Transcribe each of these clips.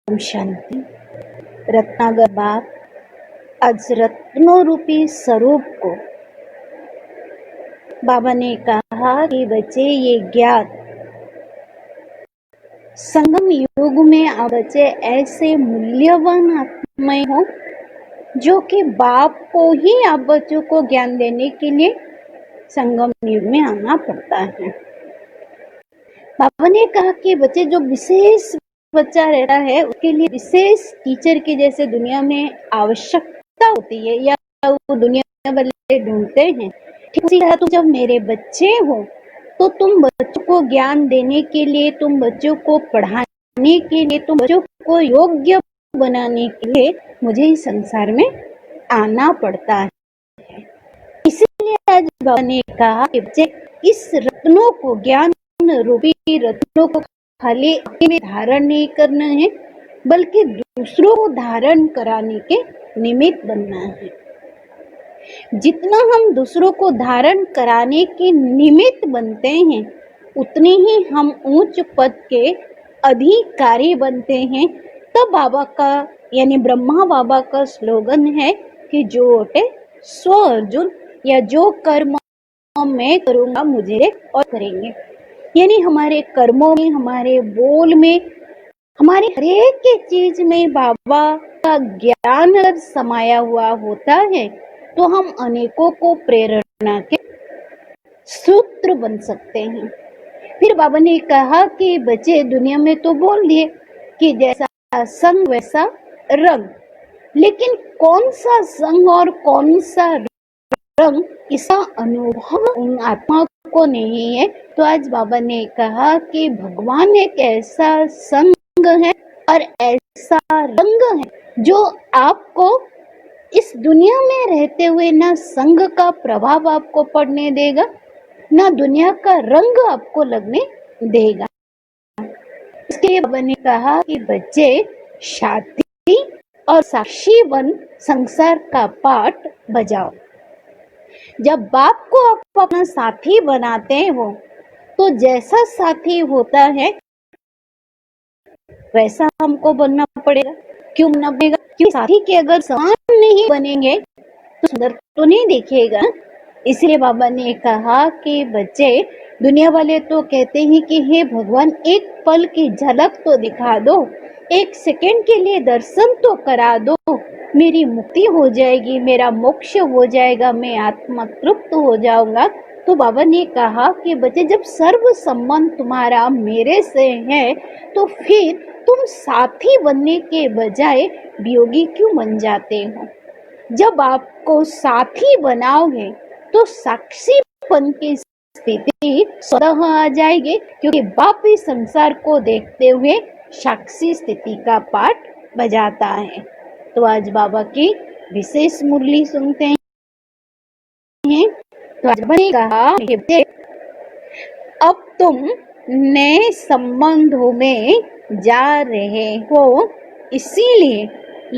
ओम शांति। रत्नागर बाप आज रत्नों रूपी स्वरूप को बाबा ने कहा कि बच्चे ये ज्ञात संगम युग में आप बच्चे ऐसे मूल्यवान आत्माएं हो जो कि बाप को ही आप बच्चों को ज्ञान देने के लिए संगम युग में आना पड़ता है। बाबा ने कहा कि बच्चे जो विशेष बच्चा रहता है उसके लिए विशेष टीचर की जैसे दुनिया में आवश्यकता होती है या वो दुनिया वाले ढूंढते हैं, ठीक उसी तरह तुम जब मेरे बच्चे हो तो तुम बच्चों को ज्ञान देने के लिए, तुम बच्चों को पढ़ाने के लिए, तुम बच्चों को योग्य बनाने के लिए मुझे इस संसार में आना पड़ता है। इसीलिए आज बाबा ने कहा कि बच्चे इस रत्नों को, ज्ञान रूपी रत्नों को खाली में धारण नहीं करना है बल्कि दूसरों को धारण कराने के निमित्त बनना है। जितना हम दूसरों को धारण कराने के निमित्त बनते हैं उतने ही हम उच्च पद के अधिकारी बनते हैं। तब बाबा का यानी ब्रह्मा बाबा का स्लोगन है कि जो ओटे स्व अर्जुन, या जो कर्म मैं करूंगा मुझे और करेंगे, यानी हमारे कर्मों में, हमारे बोल में, हमारे हर एक चीज में बाबा का ज्ञान अगर समाया हुआ होता है तो हम अनेकों को प्रेरणा के सूत्र बन सकते हैं। फिर बाबा ने कहा कि बच्चे दुनिया में तो बोल दिए कि जैसा संग वैसा रंग, लेकिन कौन सा संग और कौन सा रंग इसका अनुभव उन आत्मा को नहीं है। तो आज बाबा ने कहा कि भगवान एक ऐसा संग है और ऐसा रंग है जो आपको इस दुनिया में रहते हुए ना संग का प्रभाव आपको पड़ने देगा, ना दुनिया का रंग आपको लगने देगा। इसके लिए बाबा ने कहा कि बच्चे साथी और साक्षी बन संसार का पाठ बजाओ। जब बाप को आप अपना साथी बनाते हो तो जैसा साथी होता है वैसा हमको बनना पड़ेगा। क्यों बनना पड़ेगा? क्योंकि साथी के अगर समान नहीं बनेंगे तो सुंदर तो नहीं दिखेगा। इसलिए बाबा ने कहा कि बच्चे, दुनिया वाले तो कहते हैं कि हे भगवान एक पल की झलक तो दिखा दो, एक सेकंड के लिए दर्शन तो करा दो, मेरी मुक्ति हो जाएगी, मेरा मोक्ष हो जाएगा, मैं आत्मा तृप्त हो जाऊंगा। तो बाबा ने कहा कि बच्चे जब सर्व संबंध तुम्हारा मेरे से है तो फिर तुम साथी बनने के बजाय वियोगी क्यों बन जाते हो? जब आपको साथी बनाओगे तो साक्षीपन की स्थिति स्वतः आ जाएगी, क्योंकि बाप इस संसार को देखते हुए साक्षी स्थिति का पाठ बजाता है। तो आज बाबा की विशेष मुरली सुनते हैं। तो आज बाबा ने कहा कि अब तुम नए संबंधों में जा रहे हो, इसीलिए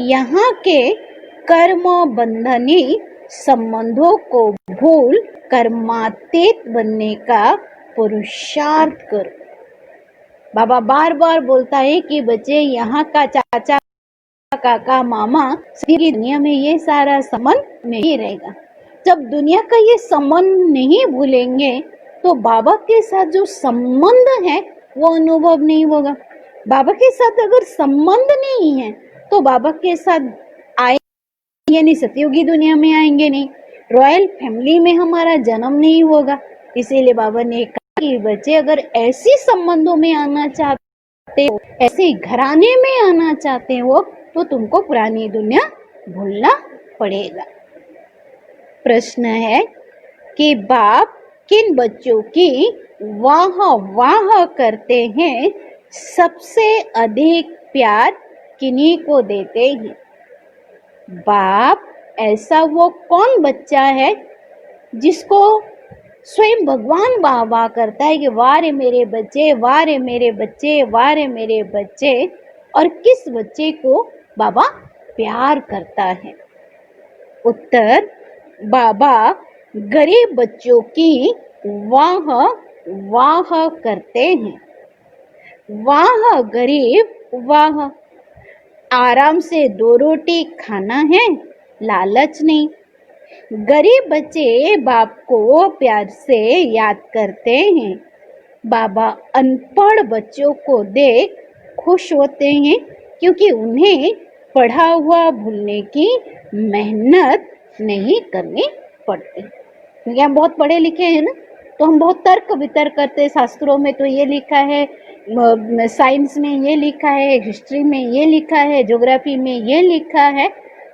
यहाँ के कर्म बंधनी संबंधों को भूल कर्मातीत बनने का पुरुषार्थ करो। बाबा बार बार बोलता है कि बच्चे यहाँ का चाचा, काका, मामा, सभी दुनिया में ये सारा संबंध नहीं रहेगा। जब दुनिया का ये संबंध नहीं भूलेंगे तो बाबा के साथ जो संबंध है वो अनुभव नहीं होगा। बाबा के साथ अगर संबंध नहीं है तो बाबा के साथ आए यानी सतयुगी दुनिया में आएंगे नहीं, रॉयल फैमिली में हमारा जन्म नहीं होगा। इसीलिए बाबा ने कहा कि बच्चे अगर ऐसी संबंधों में आना चाहते हो, ऐसे घराने में आना चाहते हो तो तुमको पुरानी दुनिया भूलना पड़ेगा। प्रश्न है कि बाप किन बच्चों की वाह वाह करते हैं, सबसे अधिक प्यार किन्हीं को देते हैं? बाप ऐसा वो कौन बच्चा है जिसको स्वयं भगवान वाह वाह करता है कि वाह रे मेरे बच्चे, वाह रे मेरे बच्चे, वाह रे मेरे बच्चे, और किस बच्चे को बाबा प्यार करता है? उत्तर, बाबा गरीब बच्चों की वाह वाह करते हैं। वाह गरीब वाह, आराम से 2 रोटी खाना है, लालच नहीं। गरीब बच्चे बाप को प्यार से याद करते हैं। बाबा अनपढ़ बच्चों को देख खुश होते हैं, क्योंकि उन्हें पढ़ा हुआ भूलने की मेहनत नहीं करनी पड़ती। क्योंकि हम बहुत पढ़े लिखे हैं ना, तो हम बहुत तर्क वितर्क करते हैं। शास्त्रों में तो ये लिखा है, साइंस में ये लिखा है, हिस्ट्री में ये लिखा है, ज्योग्राफी में ये लिखा है।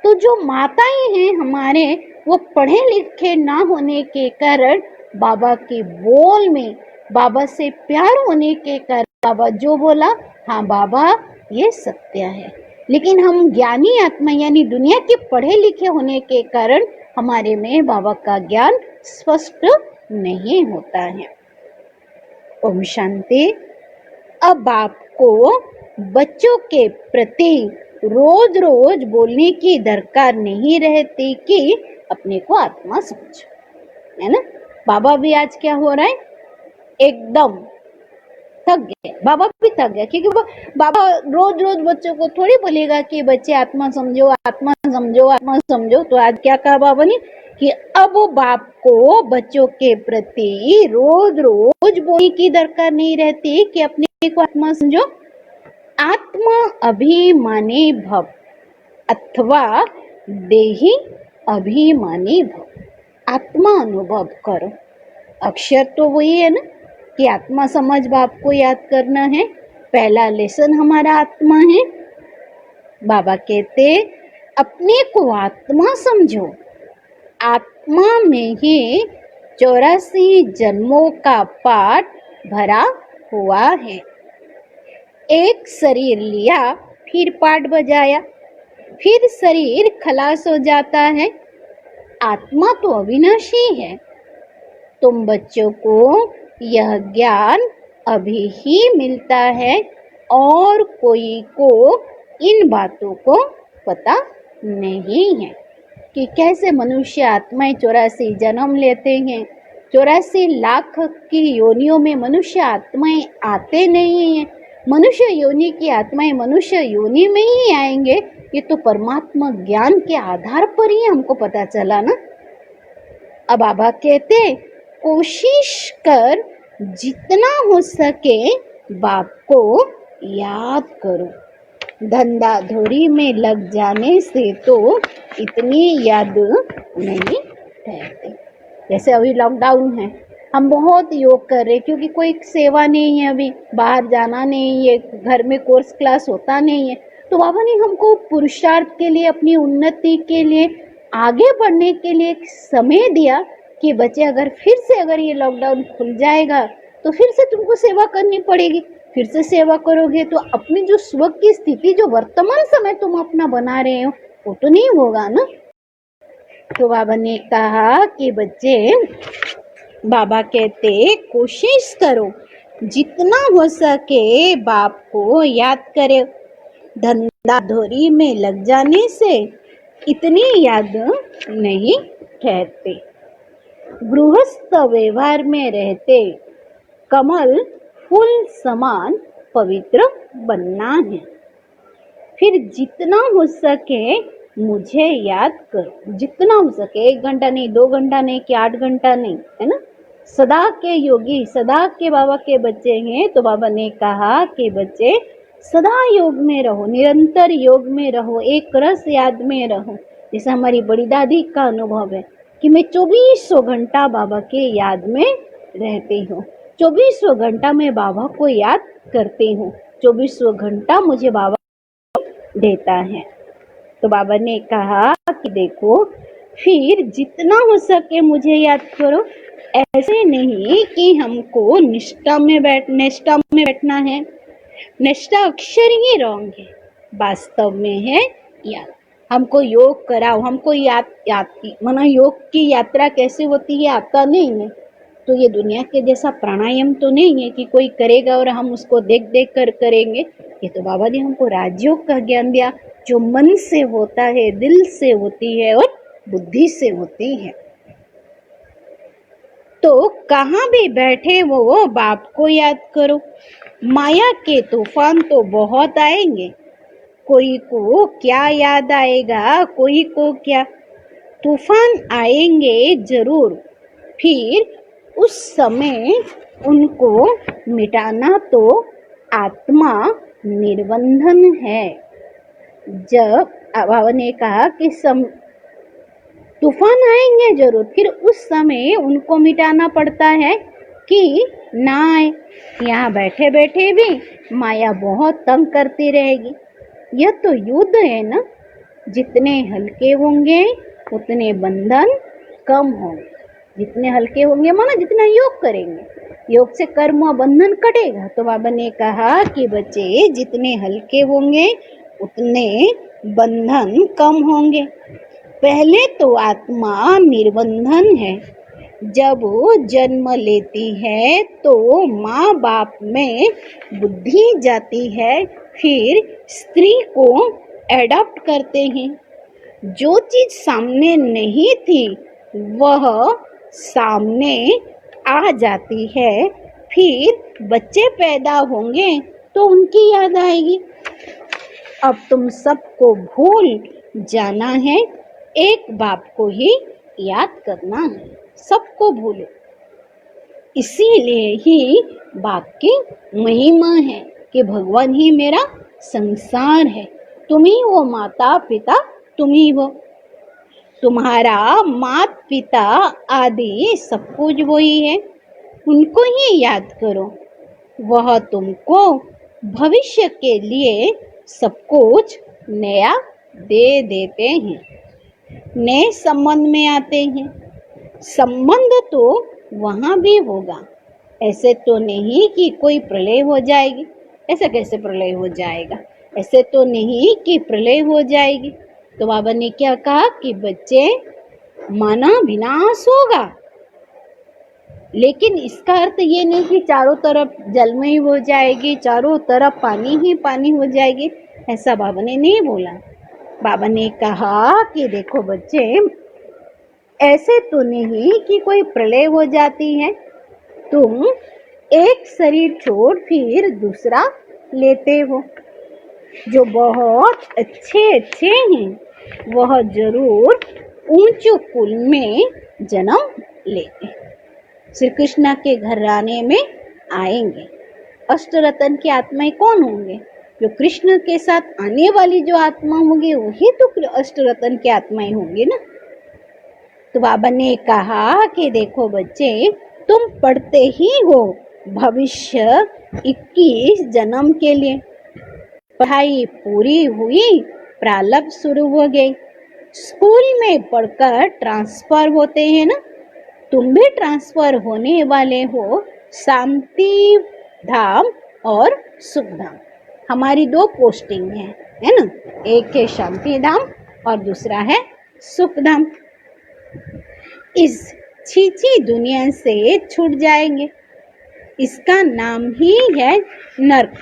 तो जो माताएं हैं हमारे, वो पढ़े लिखे ना होने के कारण बाबा के बोल में, बाबा से प्यार होने के कारण बाबा जो बोला, हाँ बाबा ये सत्य है। लेकिन हम ज्ञानी आत्मा यानी दुनिया के पढ़े लिखे होने के कारण हमारे में बाबा का ज्ञान स्पष्ट नहीं होता है। ओम शांति। अब आपको बच्चों के प्रति रोज रोज बोलने की दरकार नहीं रहती कि अपने को आत्मा समझो, है ना। बाबा भी आज क्या हो रहा है, एकदम थक गए। बाबा भी थक गए, क्योंकि बाबा रोज रोज बच्चों को थोड़ी बोलेगा कि बच्चे आत्मा समझो, आत्मा समझो, आत्मा समझो। तो आज क्या कहा बाबा ने कि अब बाप को बच्चों के प्रति रोज रोज बोलने की दरकार नहीं रहती कि अपने को आत्मा समझो। आत्मा अभिमानी भव अथवा देही अभिमानी भव। आत्मा अनुभव करो। अक्षर तो वही है ना कि आत्मा समझ बाप को याद करना है। पहला लेसन हमारा आत्मा है। बाबा कहते अपने को आत्मा समझो। आत्मा में ही 84 जन्मों का पाठ भरा हुआ है। एक शरीर लिया, फिर पाठ बजाया, फिर शरीर खलास हो जाता है। आत्मा तो अविनाशी है। तुम बच्चों को यह ज्ञान अभी ही मिलता है और कोई को इन बातों को पता नहीं है कि कैसे मनुष्य आत्माएं 84 जन्म लेते हैं। 84 लाख की योनियों में मनुष्य आत्माएं आते नहीं हैं। मनुष्य योनि की आत्माएं मनुष्य योनि में ही आएंगे। ये तो परमात्मा ज्ञान के आधार पर ही हमको पता चला ना। अब बाबा कहते कोशिश कर जितना हो सके बाप को याद करो। धंधा धोरी में लग जाने से तो इतनी याद नहीं रहती। जैसे अभी लॉकडाउन है, हम बहुत योग कर रहे, क्योंकि कोई सेवा नहीं है, अभी बाहर जाना नहीं है, घर में कोर्स क्लास होता नहीं है। तो बाबा ने हमको पुरुषार्थ के लिए, अपनी उन्नति के लिए, आगे बढ़ने के लिए एक समय दिया कि बच्चे अगर ये लॉकडाउन खुल जाएगा तो फिर से तुमको सेवा करनी पड़ेगी। फिर से सेवा करोगे तो अपनी जो स्व की स्थिति, जो वर्तमान समय तुम अपना बना रहे हो, वो तो नहीं होगा ना। तो बाबा ने कहा कि बच्चे, बाबा कहते कोशिश करो जितना हो सके बाप को याद करे। धंधा धोरी में लग जाने से इतनी याद नहीं ठहरते। गृहस्थ व्यवहार में रहते कमल फूल समान पवित्र बनना है। फिर जितना हो सके मुझे याद करो। जितना हो सके, 1 घंटा नहीं, 2 घंटा नहीं, कि 8 घंटा नहीं, है ना। सदा के योगी, सदा के बाबा के बच्चे हैं। तो बाबा ने कहा कि बच्चे सदा योग में रहो, निरंतर योग में रहो, एक रस याद में रहो। जैसे हमारी बड़ी दादी का अनुभव है कि मैं 2400 घंटा बाबा के याद में रहती हूँ। 2400 घंटा मैं बाबा को याद करती हूँ। 2400 घंटा मुझे बाबा देता है। तो बाबा ने कहा कि देखो, फिर जितना हो सके मुझे याद करो। ऐसे नहीं कि हमको निष्ठा में बैठना है। निष्ठा अक्षर ही रॉन्ग है, वास्तव में है याद। हमको योग कराओ, हमको माना योग की यात्रा कैसे होती है आता नहीं है। तो ये दुनिया के जैसा प्राणायाम तो नहीं है कि कोई करेगा और हम उसको देख देख कर करेंगे। ये तो बाबा ने हमको राजयोग का ज्ञान दिया, जो मन से होता है, दिल से होती है और बुद्धि से होती है। तो कहाँ भी बैठे वो बाप को याद करो। माया के तूफान तो बहुत आएंगे, कोई को क्या याद आएगा, कोई को क्या। तूफान आएंगे जरूर, फिर उस समय उनको मिटाना तो आत्मा निर्बंधन है। जब बाबा ने कहा कि तूफान आएंगे जरूर, फिर उस समय उनको मिटाना पड़ता है कि ना आए। यहाँ बैठे बैठे भी माया बहुत तंग करती रहेगी। यह तो युद्ध है ना, जितने हल्के होंगे उतने बंधन कम होंगे। जितने हल्के होंगे माना जितना योग करेंगे, योग से कर्म और बंधन कटेगा। तो बाबा ने कहा कि बच्चे जितने हल्के होंगे उतने बंधन कम होंगे। पहले तो आत्मा निर्बंधन है। जब जन्म लेती है तो माँ बाप में बुद्धि जाती है, फिर स्त्री को एडॉप्ट करते हैं। जो चीज सामने नहीं थी वह सामने आ जाती है। फिर बच्चे पैदा होंगे तो उनकी याद आएगी। अब तुम सबको भूल जाना है, एक बाप को ही याद करना है। सबको भूलो, इसीलिए ही बाप की महिमा है कि भगवान ही मेरा संसार है। तुम ही हो माता पिता, तुम ही हो। तुम्हारा माता पिता आदि सब कुछ वही है, उनको ही याद करो। वह तुमको भविष्य के लिए सब कुछ नया दे देते हैं, नए संबंध में आते हैं। संबंध तो वहाँ भी होगा, ऐसे तो नहीं कि कोई प्रलय हो जाएगी। ऐसे कैसे प्रलय हो जाएगा? ऐसे तो नहीं कि प्रलय हो जाएगी। तो बाबा ने क्या कहा कि बच्चे माना विनाश होगा, लेकिन इसका अर्थ ये नहीं कि चारों तरफ जलमय हो जाएगी, चारों तरफ पानी ही पानी हो जाएगी। ऐसा बाबा ने नहीं बोला। बाबा ने कहा कि देखो बच्चे, ऐसे तो नहीं कि कोई प्रलय हो जाती है। तुम एक शरीर छोड़ फिर दूसरा लेते हो। जो बहुत अच्छे अच्छे हैं वह जरूर ऊंचे कुल में जन्म लेते हैं, श्री कृष्ण के घराने में आएंगे। अष्टरत्न की आत्माएं कौन होंगे? जो कृष्ण के साथ आने वाली जो आत्मा होंगी वही तो अष्टरत्न की आत्माएं होंगी ना। तो बाबा ने कहा कि देखो बच्चे, तुम पढ़ते ही हो भविष्य 21 जन्म के लिए। पढ़ाई पूरी हुई, प्रारब्ध शुरू हो गई। स्कूल में पढ़कर ट्रांसफर होते हैं ना, तुम भी ट्रांसफर होने वाले हो शांति धाम और सुख धाम। हमारी 2 पोस्टिंग है ना, एक है शांति धाम और दूसरा है सुख धाम। इस छीछी दुनिया से छूट जाएंगे। इसका नाम ही है नरक।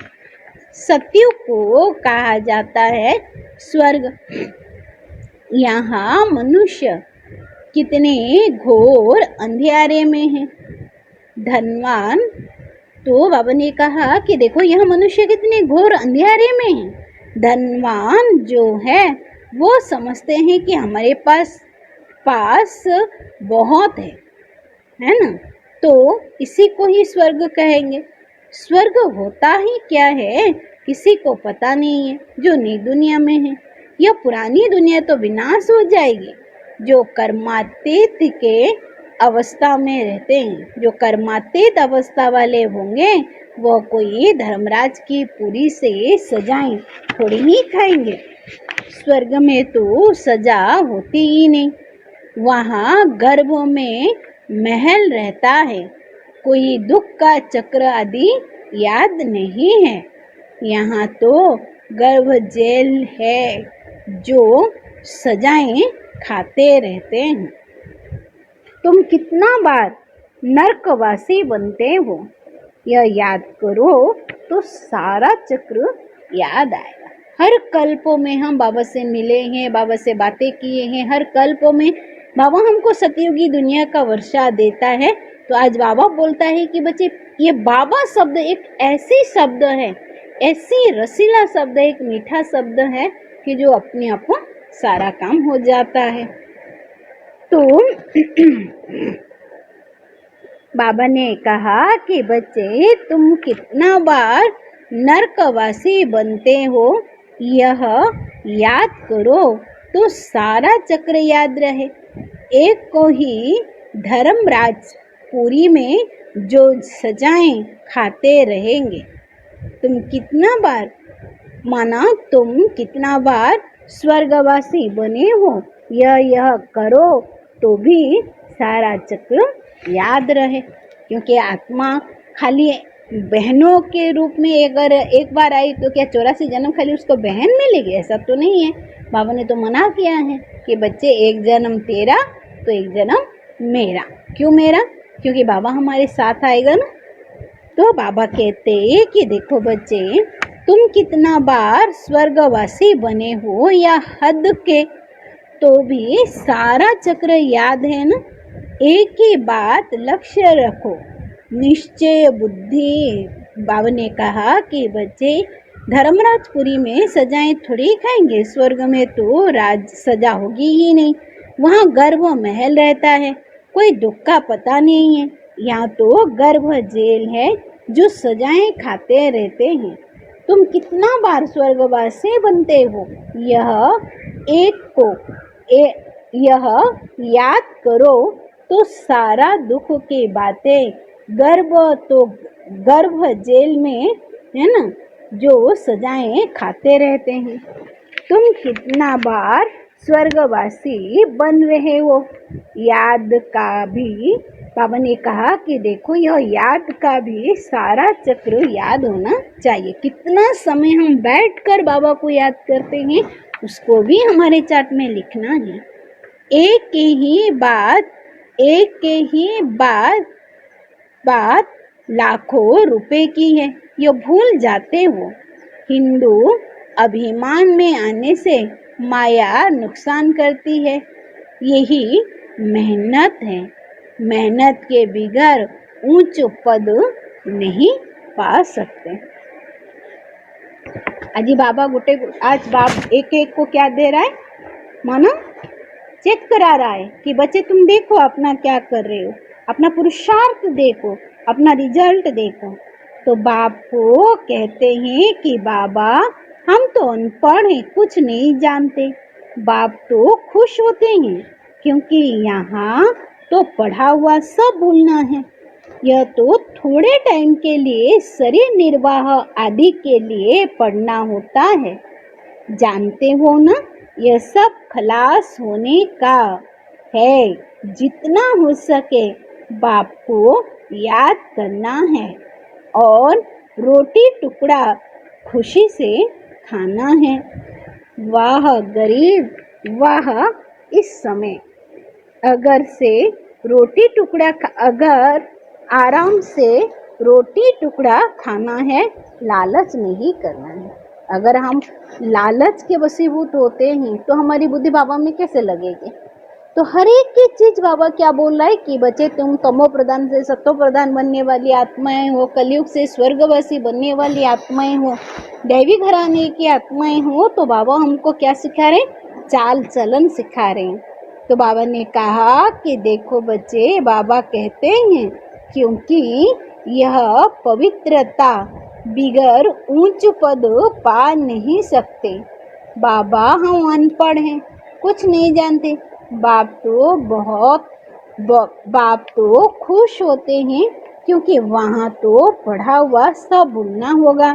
सत्यु को कहा जाता है स्वर्ग। यहाँ मनुष्य कितने घोर अंधेरे में है। धनवान, तो बाबा ने कहा कि देखो यह मनुष्य कितने घोर अंधेरे में है। धनवान जो है वो समझते हैं कि हमारे पास बहुत है ना, तो इसी को ही स्वर्ग कहेंगे। स्वर्ग होता ही क्या है किसी को पता नहीं है। जो नई दुनिया में है, यह पुरानी दुनिया तो विनाश हो जाएगी। जो कर्मातीत के अवस्था में रहते हैं, जो कर्मातीत अवस्था वाले होंगे, वह कोई धर्मराज की पूरी से सजाएं थोड़ी ही खाएंगे। स्वर्ग में तो सजा होती ही नहीं। वहाँ गर्भ में महल रहता है, कोई दुख का चक्र आदि याद नहीं है। यहाँ तो गर्भ जेल है, जो सजाएं खाते रहते हैं। तुम कितना बार नरकवासी बनते हो, यह याद करो तो सारा चक्र याद आएगा। हर कल्पों में हम बाबा से मिले हैं, बाबा से बातें किए हैं। हर कल्पों में बाबा हमको सतयुगी दुनिया का वर्षा देता है। तो आज बाबा बोलता है कि बच्चे, ये बाबा शब्द एक ऐसी शब्द है ऐसी रसीला शब्द एक मीठा शब्द है कि जो अपने आप सारा काम हो जाता है। तो बाबा ने कहा कि बच्चे तुम कितना बार नरकवासी बनते हो यह याद करो तो सारा चक्र याद रहे। एक को ही धर्मराज पुरी में जो सजाएं खाते रहेंगे। तुम कितना बार माना तुम कितना बार स्वर्गवासी बने हो यह करो तो भी सारा चक्र याद रहे। क्योंकि आत्मा खाली बहनों के रूप में अगर एक बार आई तो क्या 84 जन्म खाली उसको बहन मिलेगी? ऐसा तो नहीं है। बाबा ने तो मना किया है कि बच्चे एक जन्म तेरा तो एक जन्म मेरा। क्यों मेरा? क्योंकि बाबा हमारे साथ आएगा ना। तो बाबा कहते हैं कि देखो बच्चे तुम कितना बार स्वर्गवासी बने हो या हद के तो भी सारा चक्र याद है ना। एक ही बात लक्ष्य रखो, निश्चय बुद्धि। बाबा ने कहा कि बच्चे धर्मराजपुरी में सजाएं थोड़ी खाएंगे, स्वर्ग में तो राज सजा होगी ही नहीं। वहाँ गर्भ महल रहता है, कोई दुख का पता नहीं है। यहाँ तो गर्भ जेल है जो सजाएं खाते रहते हैं। तुम कितना बार स्वर्गवासी बनते हो यह याद करो तो सारा दुख की बातें गर्भ जेल में है ना जो सजाएं खाते रहते हैं। तुम कितना बार स्वर्गवासी बन रहे हो याद का भी। बाबा ने कहा कि देखो यह याद का भी सारा चक्र याद होना चाहिए। कितना समय हम बैठकर बाबा को याद करते हैं उसको भी हमारे चार्ट में लिखना है। एक ही बात लाखों रुपए की है, ये भूल जाते हो। हिंदू अभिमान में आने से माया नुकसान करती है। यही मेहनत है, मेहनत के बिगैर ऊंच पद नहीं पा सकते। अजी बाबा आज बाप एक एक को क्या दे रहा है मानो चेक करा रहा है कि बच्चे तुम देखो अपना क्या कर रहे हो, अपना पुरुषार्थ देखो, अपना रिजल्ट देखो। तो बाप को कहते हैं कि बाबा हम तो अनपढ़ हैं, कुछ नहीं जानते। बाप तो खुश होते हैं क्योंकि यहाँ तो पढ़ा हुआ सब भूलना है। यह तो थोड़े टाइम के लिए शरीर निर्वाह आदि के लिए पढ़ना होता है। जानते हो ना, यह सब खलास होने का है। जितना हो सके बाप को याद करना है और रोटी टुकड़ा खुशी से खाना है। वाह गरीब वाह, इस समय अगर आराम से रोटी टुकड़ा खाना है, लालच नहीं करना है। अगर हम लालच के वशीभूत होते हैं तो हमारी बुद्धि बाबा में कैसे लगेगी? तो हर एक की चीज बाबा क्या बोल रहा है कि बच्चे तुम तमो प्रधान से सत्तो प्रधान बनने वाली आत्माएं हो, कलयुग से स्वर्गवासी बनने वाली आत्माएं हो, दैवी घराने की आत्माएं हो। तो बाबा हमको क्या सिखा रहे हैं? चाल चलन सिखा रहे हैं। तो बाबा ने कहा कि देखो बच्चे, बाबा कहते हैं क्योंकि यह पवित्रता बिगर ऊंच पद पा नहीं सकते। बाबा हम अनपढ़ हैं, कुछ नहीं जानते। बाप तो खुश होते हैं क्योंकि वहाँ तो पढ़ा हुआ सब भूलना होगा।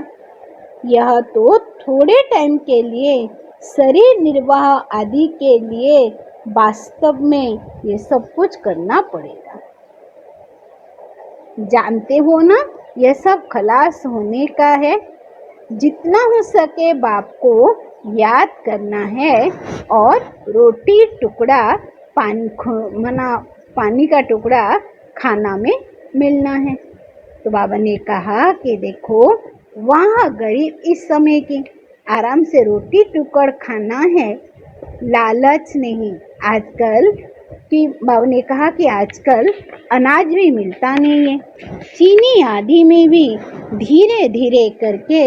यह तो थोड़े टाइम के लिए शरीर निर्वाह आदि के लिए वास्तव में ये सब कुछ करना पड़ेगा। जानते हो ना, यह सब खलास होने का है। जितना हो सके बाप को याद करना है और रोटी टुकड़ा पानी का टुकड़ा खाना में मिलना है। तो बाबा ने कहा कि देखो वहाँ गरीब इस समय की आराम से रोटी टुकड़ खाना है, लालच नहीं। आजकल कि बाबा ने कहा कि आजकल अनाज भी मिलता नहीं है, चीनी आदि में भी धीरे धीरे करके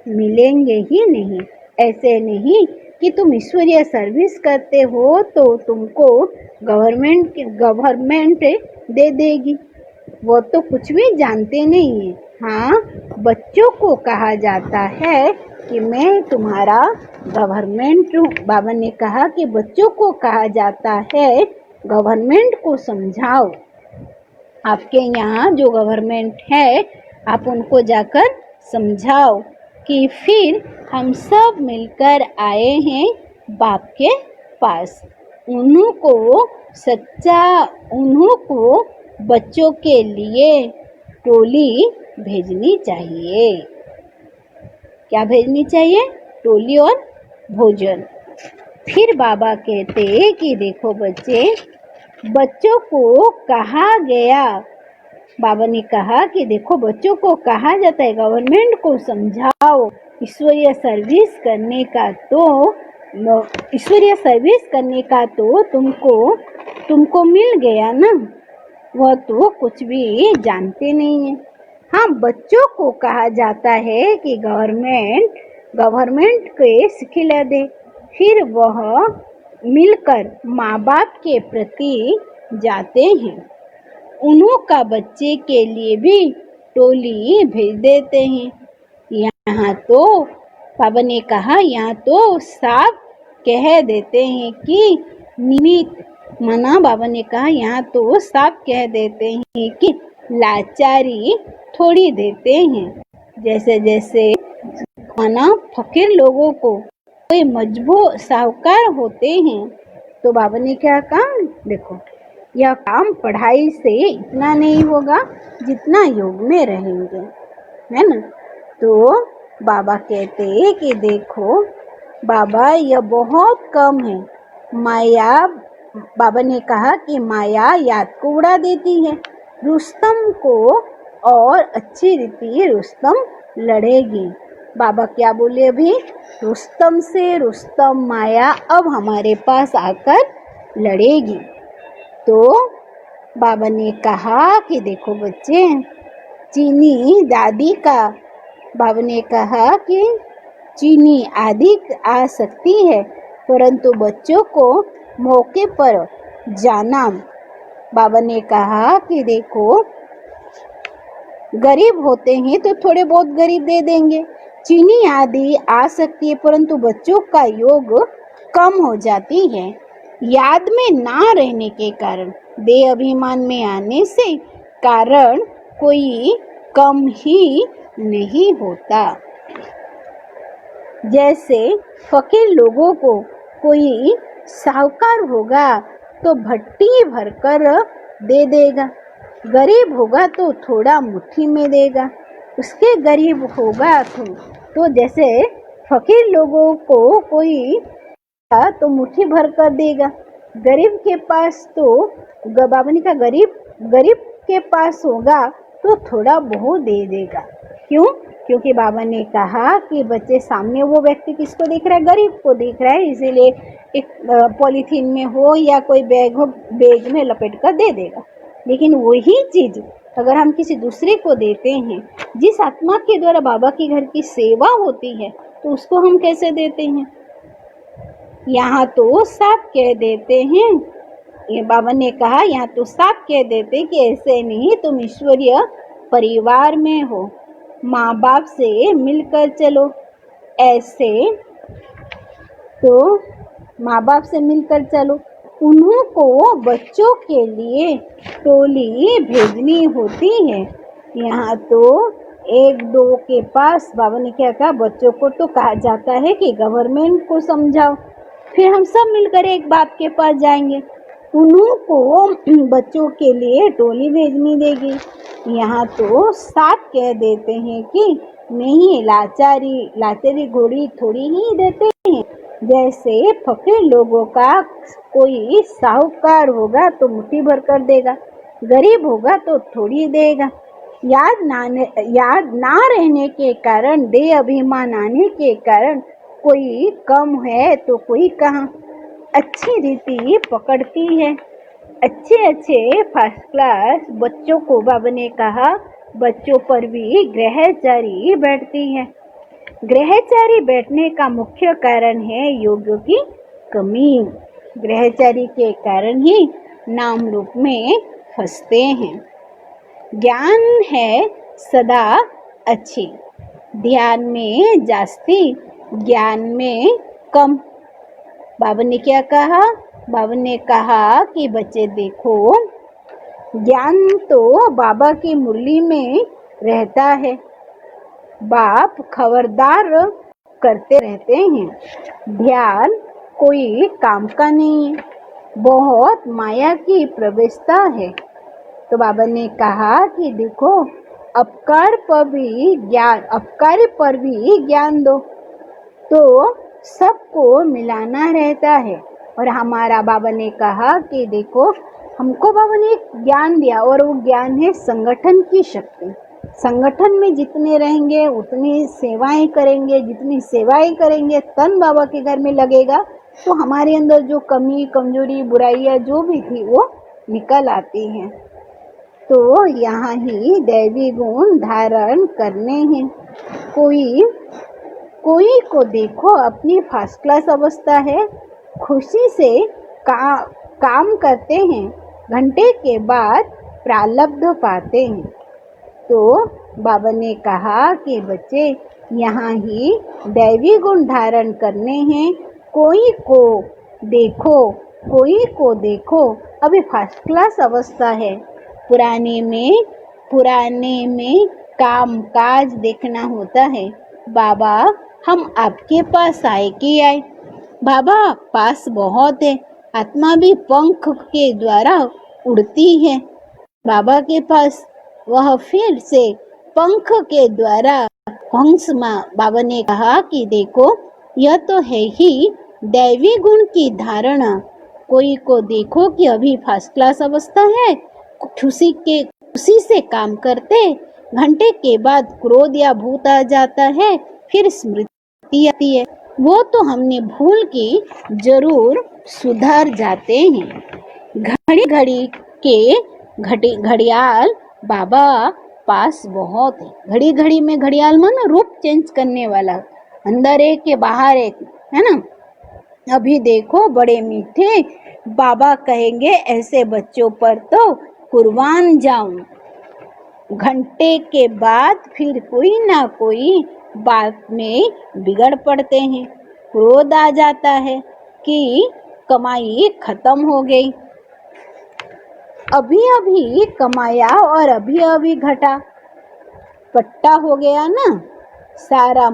मिलेंगे ही नहीं। ऐसे नहीं कि तुम ईश्वरीय सर्विस करते हो तो तुमको गवर्नमेंट दे देगी। वो तो कुछ भी जानते नहीं है। हाँ, बच्चों को कहा जाता है कि मैं तुम्हारा गवर्नमेंट हूँ। बाबा ने कहा कि बच्चों को कहा जाता है गवर्नमेंट को समझाओ। आपके यहाँ जो गवर्नमेंट है आप उनको जाकर समझाओ कि फिर हम सब मिलकर आए हैं बाप के पास। उन्हों को बच्चों के लिए टोली भेजनी चाहिए। क्या भेजनी चाहिए? टोली और भोजन। फिर बाबा कहते कि देखो बच्चे, बच्चों को कहा गया, बाबा ने कहा कि देखो बच्चों को कहा जाता है गवर्नमेंट को समझाओ। ईश्वरीय सर्विस करने का तो तुमको मिल गया ना। वह तो कुछ भी जानते नहीं है। हाँ, बच्चों को कहा जाता है कि गवर्नमेंट के सिखिला दे। फिर वह मिलकर माँ बाप के प्रति जाते हैं। उन्हों का बच्चे के लिए भी टोली भेज देते हैं। यहाँ तो बाबा ने कहा, यहाँ तो साफ कह देते हैं कि निमित मना, बाबा ने कहा यहाँ तो साफ कह देते हैं कि लाचारी थोड़ी देते हैं। जैसे मना फकीर लोगों को कोई मजबूर साहूकार होते हैं तो बाबा ने क्या कहा, देखो यह काम पढ़ाई से इतना नहीं होगा जितना योग में रहेंगे, है ना। तो बाबा कहते हैं कि देखो बाबा यह बहुत कम है। माया, बाबा ने कहा कि माया याद को उड़ा देती है रुस्तम को, और अच्छी रीति रुस्तम लड़ेगी। बाबा क्या बोले अभी? रुस्तम से रुस्तम माया अब हमारे पास आकर लड़ेगी। तो बाबा ने कहा कि देखो बच्चे, चीनी दादी का, बाबा ने कहा कि चीनी आदि आ सकती है परंतु बच्चों को मौके पर जाना। बाबा ने कहा कि देखो गरीब होते हैं तो थोड़े बहुत गरीब दे देंगे, चीनी आदि आ सकती है परंतु बच्चों का योग कम हो जाती है। याद में ना रहने के कारण, देह अभिमान में आने से कारण कोई कम ही नहीं होता। जैसे फकीर लोगों को कोई साहूकार होगा तो भट्टी भरकर दे देगा, गरीब होगा तो थोड़ा मुट्ठी में देगा। उसके गरीब होगा तो जैसे फकीर लोगों को कोई तो मुट्ठी भर कर देगा, गरीब के पास तो बाबा ने कहा गरीब के पास होगा तो थोड़ा बहुत दे देगा। क्यों? क्योंकि बाबा ने कहा कि बच्चे सामने वो व्यक्ति किसको देख रहा है? गरीब को देख रहा है, इसीलिए एक पॉलीथीन में हो या कोई बैग हो, बैग में लपेट कर दे देगा। लेकिन वही चीज अगर हम किसी दूसरे को देते हैं, जिस आत्मा के द्वारा बाबा के घर की सेवा होती है, तो उसको हम कैसे देते हैं? यहाँ तो साफ कह देते हैं, ये बाबा ने कहा यहाँ तो साफ कह देते कि ऐसे नहीं, तुम ईश्वरीय परिवार में हो, माँ बाप से मिलकर चलो। ऐसे तो माँ बाप से मिलकर चलो। उन्हों को बच्चों के लिए टोली भेजनी होती है। यहाँ तो एक दो के पास बाबा ने क्या कहा, बच्चों को तो कहा जाता है कि गवर्नमेंट को समझाओ। फिर हम सब मिलकर एक बाप के पास जाएंगे, उन्हों को बच्चों के लिए टोली भेजनी देगी। यहाँ तो साफ कह देते हैं कि नहीं, लाचारी घोड़ी थोड़ी ही देते हैं। जैसे फकीर लोगों का कोई साहूकार होगा तो मुट्ठी भर कर देगा, गरीब होगा तो थोड़ी देगा। याद ना रहने के कारण, देह अभिमान आने के कारण कोई कम है तो कोई कहाँ। अच्छी रीति पकड़ती है। अच्छे फर्स्ट क्लास बच्चों को बाबा ने कहा बच्चों पर भी ग्रहचारी बैठती है। ग्रहचारी बैठने का मुख्य कारण है योगियों की कमी। ग्रहचारी के कारण ही नाम रूप में फंसते हैं। ज्ञान है सदा अच्छी, ध्यान में जास्ती, ज्ञान में कम। बाबा ने क्या कहा? बाबा ने कहा कि बच्चे देखो, ज्ञान तो बाबा की मुरली में रहता है, बाप खबरदार करते रहते हैं। ध्यान कोई काम का नहीं है, बहुत माया की प्रवेशता है। तो बाबा ने कहा कि देखो, अपकार पर भी ज्ञान, अपकारी पर भी ज्ञान दो, तो सबको मिलाना रहता है। और हमारा बाबा ने कहा कि देखो, हमको बाबा ने एक ज्ञान दिया और वो ज्ञान है संगठन की शक्ति। संगठन में जितने रहेंगे उतनी सेवाएं करेंगे, जितनी सेवाएं करेंगे तन बाबा के घर में लगेगा, तो हमारे अंदर जो कमी, कमजोरी, बुराइयां जो भी थी वो निकल आती हैं। तो यहाँ ही दैवी गुण धारण करने हैं। कोई को देखो अपनी फर्स्ट क्लास अवस्था है, खुशी से काम करते हैं, घंटे के बाद प्रारब्ध पाते हैं। तो बाबा ने कहा कि बच्चे यहाँ ही दैवी गुण धारण करने हैं। कोई को देखो अभी फर्स्ट क्लास अवस्था है, पुराने में काम काज देखना होता है। बाबा हम आपके पास आए कि आए? बाबा पास बहुत है, आत्मा भी पंख के द्वारा उड़ती है बाबा के पास। वह फिर से पंख के द्वारा हंस बाबा ने कहा कि देखो, यह तो है ही दैवी गुण की धारणा। कोई को देखो कि अभी फर्स्ट क्लास अवस्था है, खुशी से काम करते, घंटे के बाद क्रोध या भूत आ जाता है, फिर स्मृति आती है, वो तो हमने भूल की जरूर सुधर जाते हैं। घड़ी घड़ी के घड़ियाल बाबा पास बहुत है। घड़ी घड़ी में घड़ियाल मानो रूप चेंज करने वाला, अंदर एक के बाहर एक, है ना। अभी देखो बड़े मीठे बाबा कहेंगे ऐसे बच्चों पर तो कुर्बान जाऊं। घंटे के बाद फिर कोई ना कोई बात में बिगड़ पड़ते हैं, क्रोध आ जाता है कि कमाई खत्म हो गई, अभी अभी कमाया और अभी अभी घटा, पट्टा हो गया ना। सारा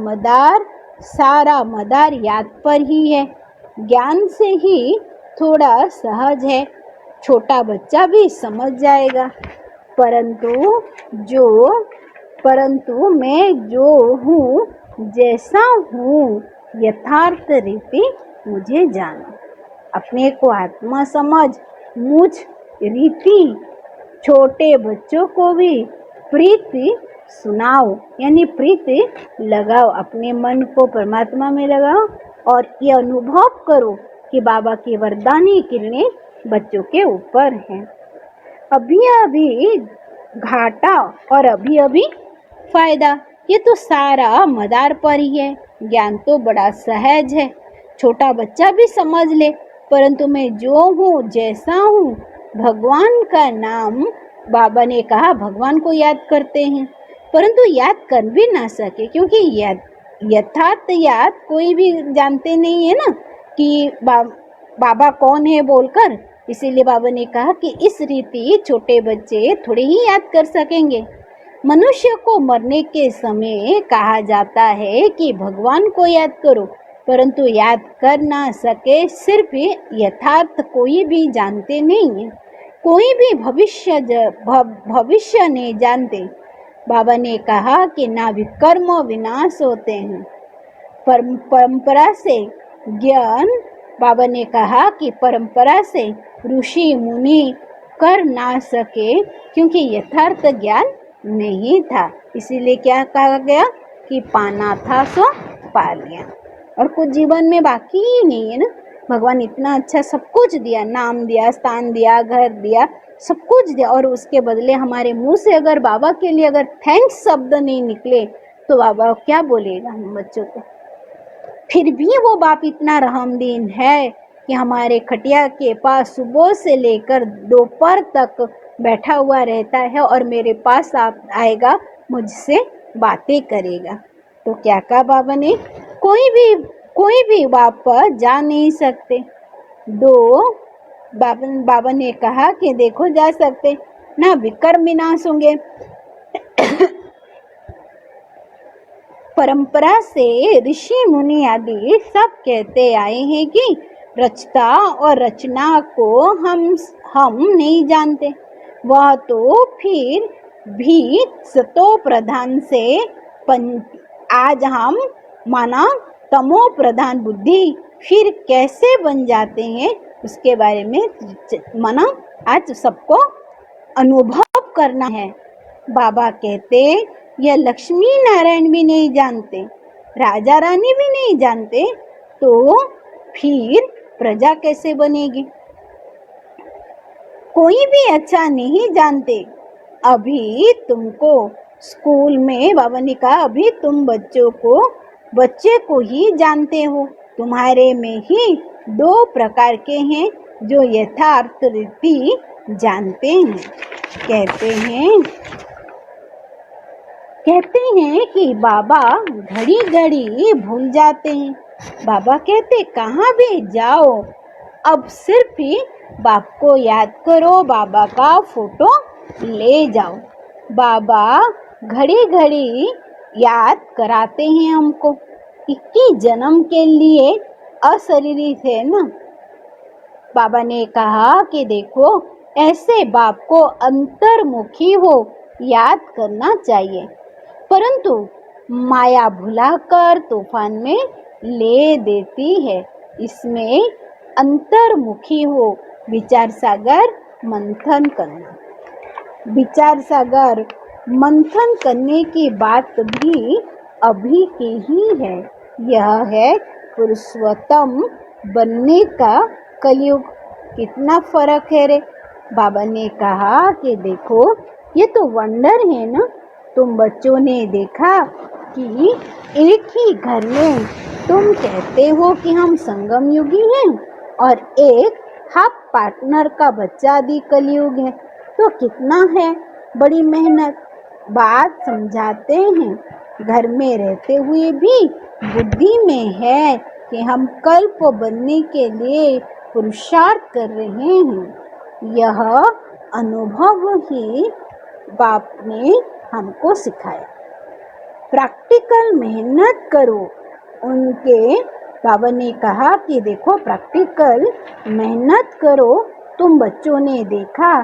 मदार याद पर ही है, ज्ञान से ही थोड़ा सहज है, छोटा बच्चा भी समझ जाएगा। परंतु मैं जो हूँ, जैसा हूँ, यथार्थ रीति मुझे जानो। अपने को आत्मा समझ, मुझ रीति। छोटे बच्चों को भी प्रीति सुनाओ, यानी प्रीति लगाओ, अपने मन को परमात्मा में लगाओ और ये अनुभव करो कि बाबा की वरदानी किरणें बच्चों के ऊपर हैं। अभी अभी घाटा और अभी अभी फायदा, ये तो सारा मदार पर ही है। ज्ञान तो बड़ा सहज है, छोटा बच्चा भी समझ ले। परंतु मैं जो हूँ, जैसा हूँ, भगवान का नाम, बाबा ने कहा भगवान को याद करते हैं, परंतु याद कर भी ना सके, क्योंकि यथार्थ याद कोई भी जानते नहीं है ना कि बाबा कौन है बोलकर। इसीलिए बाबा ने कहा कि इस रीति छोटे बच्चे थोड़े ही याद कर सकेंगे। मनुष्य को मरने के समय कहा जाता है कि भगवान को याद करो, परंतु याद कर ना सके, सिर्फ यथार्थ कोई भी जानते नहीं है, कोई भी भविष्य नहीं जानते। बाबा ने कहा कि ना भी कर्म विनाश होते हैं, परंपरा से ज्ञान, बाबा ने कहा कि परंपरा से ऋषि मुनि कर ना सके, क्योंकि यथार्थ ज्ञान नहीं था। इसीलिए क्या कहा गया कि पाना था सो पा लिया, और कुछ जीवन में बाकी ही नहीं है ना। भगवान इतना अच्छा सब कुछ दिया, नाम दिया, स्थान दिया, घर दिया, सब कुछ दिया, और उसके बदले हमारे मुंह से अगर बाबा के लिए अगर थैंक्स शब्द नहीं निकले तो बाबा क्या बोलेगा हम बच्चों को? फिर भी वो बाप इतना रहमदीन है कि हमारे खटिया के पास सुबह से लेकर दोपहर तक बैठा हुआ रहता है और मेरे पास आएगा, मुझसे बातें करेगा। तो क्या कहा बाबा ने? कोई भी बाप पर जा नहीं सकते। बाबा ने कहा कि देखो जा सकते ना, विकर्म विनाश होंगे। परंपरा से ऋषि मुनि आदि सब कहते आए हैं कि रचता और रचना को हम नहीं जानते। वह तो फिर भी सतो प्रधान से आज हम माना तमो प्रधान बुद्धि फिर कैसे बन जाते हैं, उसके बारे में माना आज सबको अनुभव करना है। बाबा कहते यह लक्ष्मी नारायण भी नहीं जानते, राजा रानी भी नहीं जानते, तो फिर प्रजा कैसे बनेगी? कोई भी अच्छा नहीं जानते। अभी तुमको स्कूल में बाबा ने कहा अभी तुम बच्चे को ही जानते हो। तुम्हारे में ही 2 प्रकार के हैं जो यथार्थ रीति जानते हैं। कहते हैं कि बाबा घड़ी घड़ी भूल जाते हैं। बाबा कहते कहाँ भी जाओ अब सिर्फ ही बाप को याद करो, बाबा का फोटो ले जाओ। बाबा घड़ी घड़ी याद कराते हैं हमको। 21 जन्म के लिए अशरीरी थे ना। बाबा ने कहा कि देखो ऐसे बाप को अंतर्मुखी हो याद करना चाहिए, परंतु माया भुलाकर तूफान में ले देती है। इसमें अंतर्मुखी हो विचार सागर मंथन करना। विचार सागर मंथन करने की बात भी अभी की ही है। यह है पुरुषोत्तम बनने का कलयुग। कितना फर्क है रे। बाबा ने कहा कि देखो ये तो वंडर है ना। तुम बच्चों ने देखा कि एक ही घर में तुम कहते हो कि हम संगम युगी हैं और एक हाफ पार्टनर का बच्चा आदि कलयुग है, तो कितना है बड़ी मेहनत। बात समझाते हैं घर में रहते हुए भी बुद्धि में है कि हम कल्प बनने के लिए पुरुषार्थ कर रहे हैं। यह अनुभव ही बाप ने हमको सिखाया। प्रैक्टिकल मेहनत करो। उनके बाबा ने कहा कि देखो प्रैक्टिकल मेहनत करो। तुम बच्चों ने देखा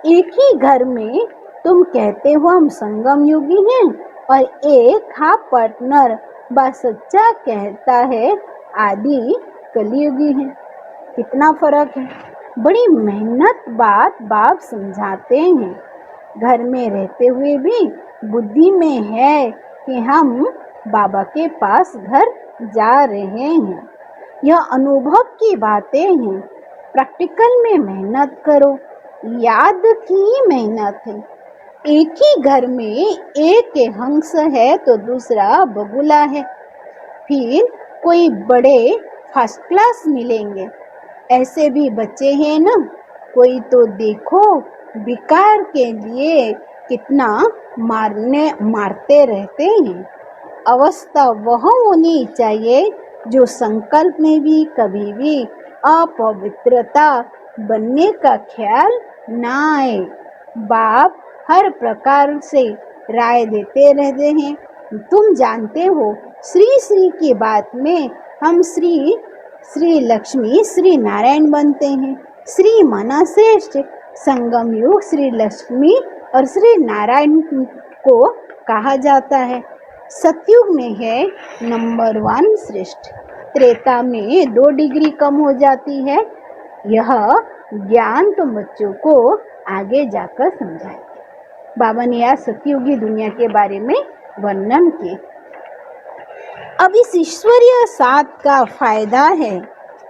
एक ही घर में तुम कहते हो हम संगम युगी हैं और एक हाफ पार्टनर बस सच्चा कहता है आदि कलयुगी है। कितना फर्क है। बड़ी मेहनत बाप समझाते हैं। घर में रहते हुए भी बुद्धि में है कि हम बाबा के पास घर जा रहे हैं। यह अनुभव की बातें हैं। प्रैक्टिकल में मेहनत करो। याद की मेहनत है। एक ही घर में एक हंस है तो दूसरा बगुला है। फिर कोई बड़े फर्स्ट क्लास मिलेंगे। ऐसे भी बच्चे हैं ना। कोई तो देखो विकार के लिए कितना मारते रहते हैं। अवस्था वह होनी चाहिए जो संकल्प में भी कभी भी अपवित्रता बनने का ख्याल ना आए। बाप हर प्रकार से राय देते रहते हैं। तुम जानते हो श्री की बात में हम श्री लक्ष्मी श्री नारायण बनते हैं। श्री माना श्रेष्ठ। संगम युग श्री लक्ष्मी और श्री नारायण को कहा जाता है। सतयुग में है नंबर 1 श्रेष्ठ। त्रेता में 2 डिग्री कम हो जाती है। यह ज्ञान तुम बच्चों को आगे जाकर समझाएंगे। बाबा ने आज सतयुगी दुनिया के बारे में वर्णन किए। अब इस ईश्वरीय साथ का फायदा है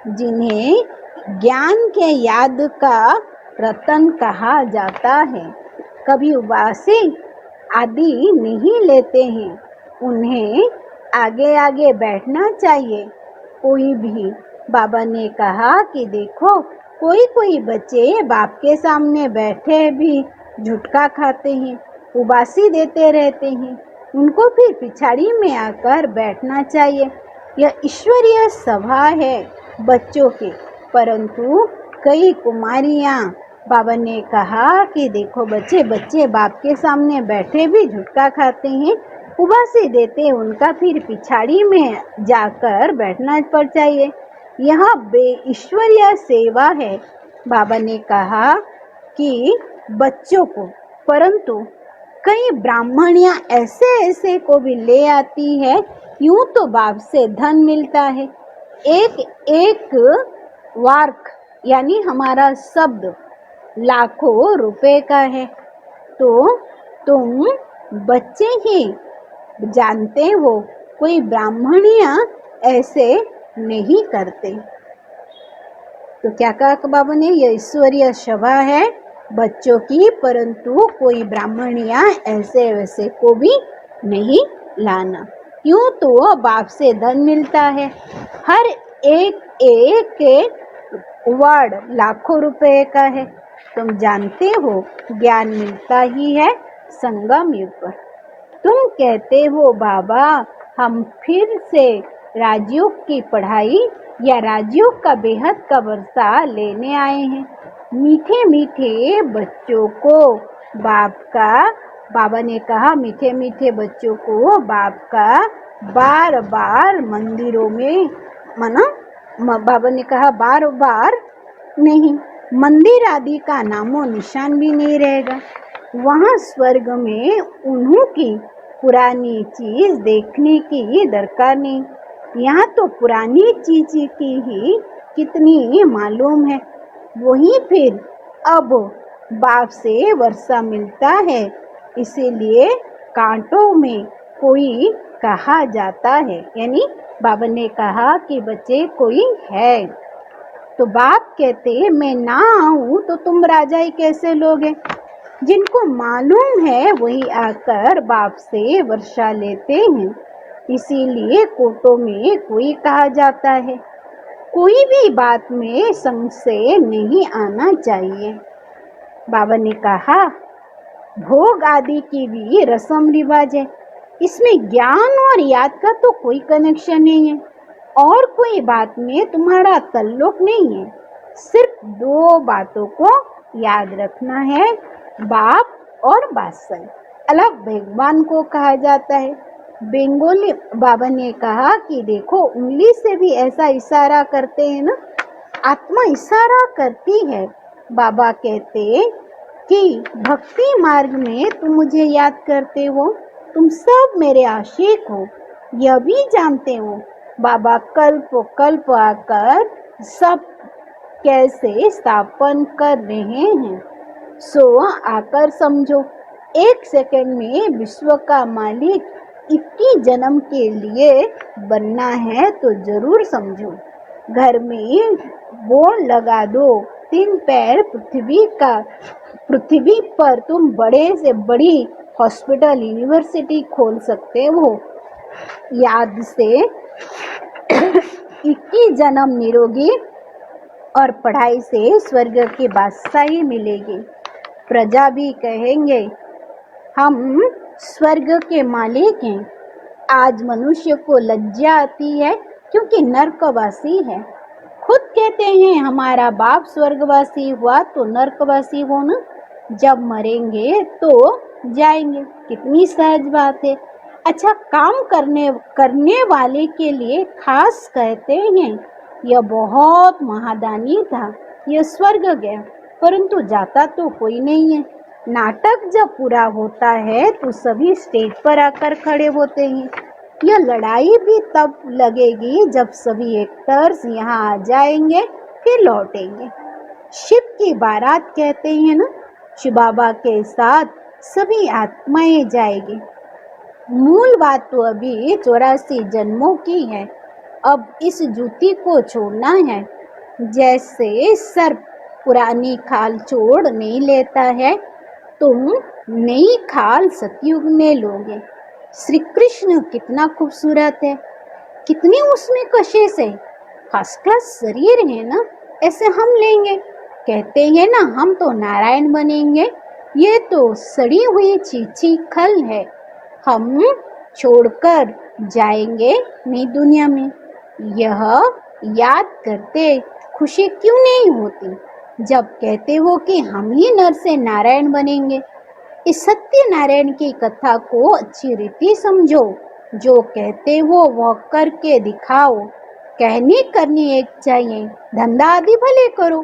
जिन्हें ज्ञान के याद का रतन कहा जाता है। कभी उबासी आदि नहीं लेते हैं। उन्हें आगे आगे बैठना चाहिए। कोई भी बाबा ने कहा कि देखो, कोई कोई बच्चे बाप के सामने बैठे भी झुटका खाते हैं, उबासी देते रहते हैं, उनको फिर पिछाड़ी में आकर बैठना चाहिए। यह ईश्वरीय सभा है बच्चों की। परंतु कई कुमारियां, बाबा ने कहा कि देखो बच्चे बच्चे बाप के सामने बैठे भी झुटका खाते हैं, उबासी देते, उनका फिर पिछाड़ी में जाकर बैठना पड़ चाहिए। यह ईश्वरीय सेवा है, बाबा ने कहा कि बच्चों को। परंतु कई ब्राह्मणियां ऐसे ऐसे को भी ले आती है। यूं तो बाप से धन मिलता है, एक एक वार्क यानी हमारा शब्द लाखों रुपए का है। तो तुम बच्चे ही जानते हो, कोई ब्राह्मणियां ऐसे नहीं करते। तो क्या कहा बाबा ने, यह ईश्वरीय सभा है बच्चों की, परंतु कोई ब्राह्मणियां ऐसे वैसे को भी नहीं लाना। क्यों? तो बाप से धन मिलता है, हर एक एक वर्ड लाखों रुपए का है। तुम जानते हो ज्ञान मिलता ही है संगम युग पर। तुम कहते हो बाबा हम फिर से राजयोग की पढ़ाई या राजयोग का बेहद का वर्षा लेने आए हैं। मीठे मीठे बच्चों को बाप का, बाबा ने कहा मीठे मीठे बच्चों को बाप का बार बार मंदिरों में बाबा ने कहा बार बार नहीं, मंदिर आदि का नामो निशान भी नहीं रहेगा। वहाँ स्वर्ग में उन्हों की पुरानी चीज देखने की दरकार नहीं। यहाँ तो पुरानी चीज की ही कितनी मालूम है। वही फिर अब बाप से वर्षा मिलता है, इसीलिए कांटों में कोई कहा जाता है। यानी बाबा ने कहा कि बच्चे कोई है, तो बाप कहते मैं ना आऊं तो तुम राजा ही कैसे लोगे। जिनको मालूम है वही आकर बाप से वर्षा लेते हैं, इसीलिए कोटों में कोई कहा जाता है। कोई भी बात में संशय नहीं आना चाहिए। बाबा ने कहा भोग आदि की भी रस्म रिवाज है, इसमें ज्ञान और याद का तो कोई कनेक्शन नहीं है, और कोई बात में तुम्हारा ताल्लुक नहीं है। सिर्फ दो बातों को याद रखना है, बाप और बादशाह। अलग भगवान को कहा जाता है। बंगाली बाबा ने कहा कि देखो उंगली से भी ऐसा इशारा करते हैं ना, आत्मा इशारा करती है। बाबा कहते कि भक्ति मार्ग में तुम मुझे याद करते हो, तुम सब मेरे आशिक हो, यह भी जानते हो। बाबा कल्प कल्प आकर सब कैसे स्थापन कर रहे हैं, सो आकर समझो। एक सेकंड में विश्व का मालिक 21 जन्म के लिए बनना है तो जरूर समझो। घर में बोर्ड लगा दो, 3 पैर पृथ्वी पर तुम बड़े से बड़ी हॉस्पिटल यूनिवर्सिटी खोल सकते हो। याद से 21 जन्म निरोगी और पढ़ाई से स्वर्ग की बादशाही मिलेगी। प्रजा भी कहेंगे हम स्वर्ग के मालिक हैं। आज मनुष्य को लज्जा आती है क्योंकि नरकवासी है। खुद कहते हैं हमारा बाप स्वर्गवासी हुआ तो नरकवासी हो ना, जब मरेंगे तो जाएंगे। कितनी सहज बात है। अच्छा काम करने वाले के लिए खास कहते हैं यह बहुत महादानी था, यह स्वर्ग गया, परंतु जाता तो कोई नहीं है। नाटक जब पूरा होता है तो सभी स्टेज पर आकर खड़े होते हैं। यह लड़ाई भी तब लगेगी जब सभी एक्टर्स यहाँ आ जाएंगे फिर लौटेंगे। शिव की बारात कहते हैं ना, शिव बाबा के साथ सभी आत्माएं जाएगी। मूल बात तो अभी 84 जन्मों की है। अब इस जूती को छोड़ना है। जैसे सर्प पुरानी खाल छोड़ नहीं लेता है, तुम नई खाल सतयुग में लोगे। श्री कृष्ण कितना खूबसूरत है, कितनी उसमें कशिश है, फर्स्ट क्लास शरीर है ना, ऐसे हम लेंगे। कहते हैं ना हम तो नारायण बनेंगे, ये तो सड़ी हुई चीची खल है, हम छोड़कर जाएंगे नई दुनिया में। यह याद करते खुशी क्यों नहीं होती जब कहते हो कि हम ही नर से नारायण बनेंगे। इस सत्य नारायण की कथा को अच्छी रीति समझो, जो कहते हो वह करके दिखाओ। कहनी करनी एक चाहिए, धंधा आदि भले करो।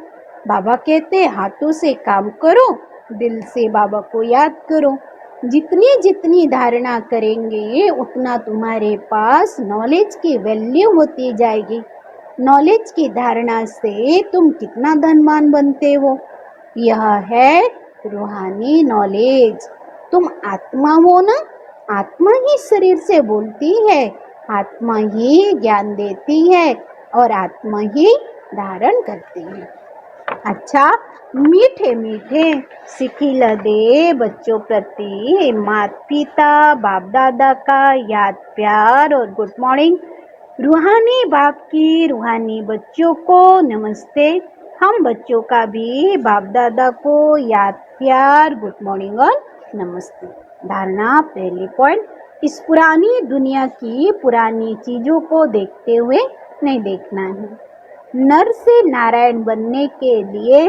बाबा कहते हाथों से काम करो, दिल से बाबा को याद करो। जितनी जितनी धारणा करेंगे उतना तुम्हारे पास नॉलेज की वैल्यू होती जाएगी। नॉलेज की धारणा से तुम कितना धनवान बनते हो। यह है रूहानी नॉलेज। तुम आत्मा हो ना, आत्मा ही शरीर से बोलती है, आत्मा ही ज्ञान देती है और आत्मा ही धारण करती है। अच्छा, मीठे मीठे सिखिल दे बच्चों प्रति माता पिता बाप दादा का याद प्यार और गुड मॉर्निंग। रूहानी बाप की रूहानी बच्चों को नमस्ते। हम बच्चों का भी बाप दादा को याद प्यार गुड मॉर्निंग और नमस्ते। धारणा पहली पॉइंट, इस पुरानी दुनिया की पुरानी चीजों को देखते हुए नहीं देखना है। नर से नारायण बनने के लिए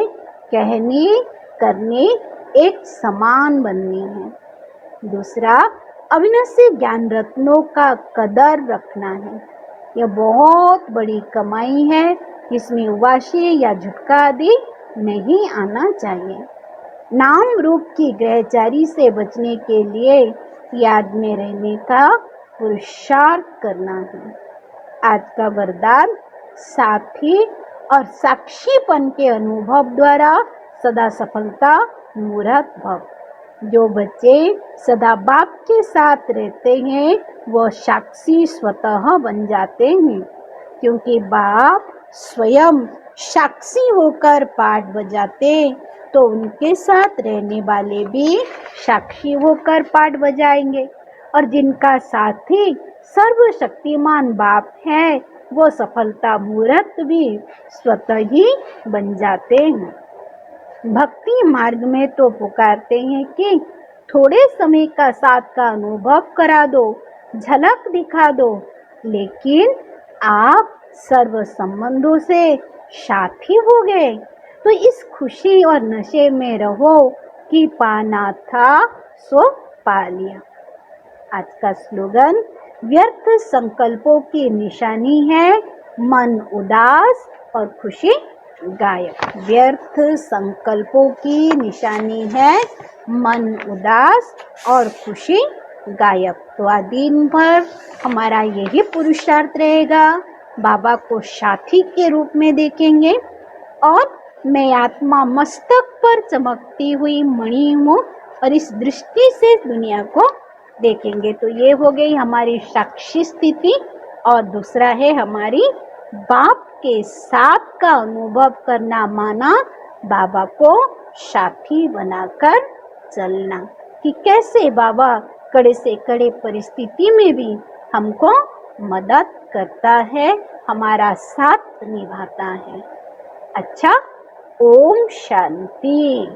कहने करने एक समान बननी है। दूसरा, अविनाशी ज्ञान रत्नों का कदर रखना है। यह बहुत बड़ी कमाई है, इसमें उबाशी या झुटका आदि नहीं आना चाहिए। नाम रूप की ग्रहचारी से बचने के लिए याद में रहने का पुरुषार्थ करना है। आज का वरदान, साथी और साक्षीपन के अनुभव द्वारा सदा सफलता मूर्त भव। जो बच्चे सदा बाप के साथ रहते हैं वो साक्षी स्वतः बन जाते हैं, क्योंकि बाप स्वयं साक्षी होकर पाठ बजाते तो उनके साथ रहने वाले भी साक्षी होकर पाठ बजाएंगे। और जिनका साथी सर्वशक्तिमान बाप है वो सफलता मूर्त भी स्वतः ही बन जाते हैं। भक्ति मार्ग में तो पुकारते हैं कि थोड़े समय का साथ का अनुभव करा दो, झलक दिखा दो, लेकिन आप सर्व संबंधों से साथी हो गए तो इस खुशी और नशे में रहो कि पाना था सो पा लिया। आज का स्लोगन, व्यर्थ संकल्पों की निशानी है मन उदास और खुशी गायब। व्यर्थ संकल्पों की निशानी है मन उदास और खुशी गायब। तो आज दिन भर हमारा यही पुरुषार्थ रहेगा, बाबा को साथी के रूप में देखेंगे और मैं आत्मा मस्तक पर चमकती हुई मणि हूँ और इस दृष्टि से दुनिया को देखेंगे। तो ये हो गई हमारी साक्षी स्थिति। और दूसरा है हमारी बाप के साथ का अनुभव करना, माना बाबा को साथी बनाकर चलना, कि कैसे बाबा कड़े से कड़े परिस्थिति में भी हमको मदद करता है, हमारा साथ निभाता है। अच्छा, ओम शांति।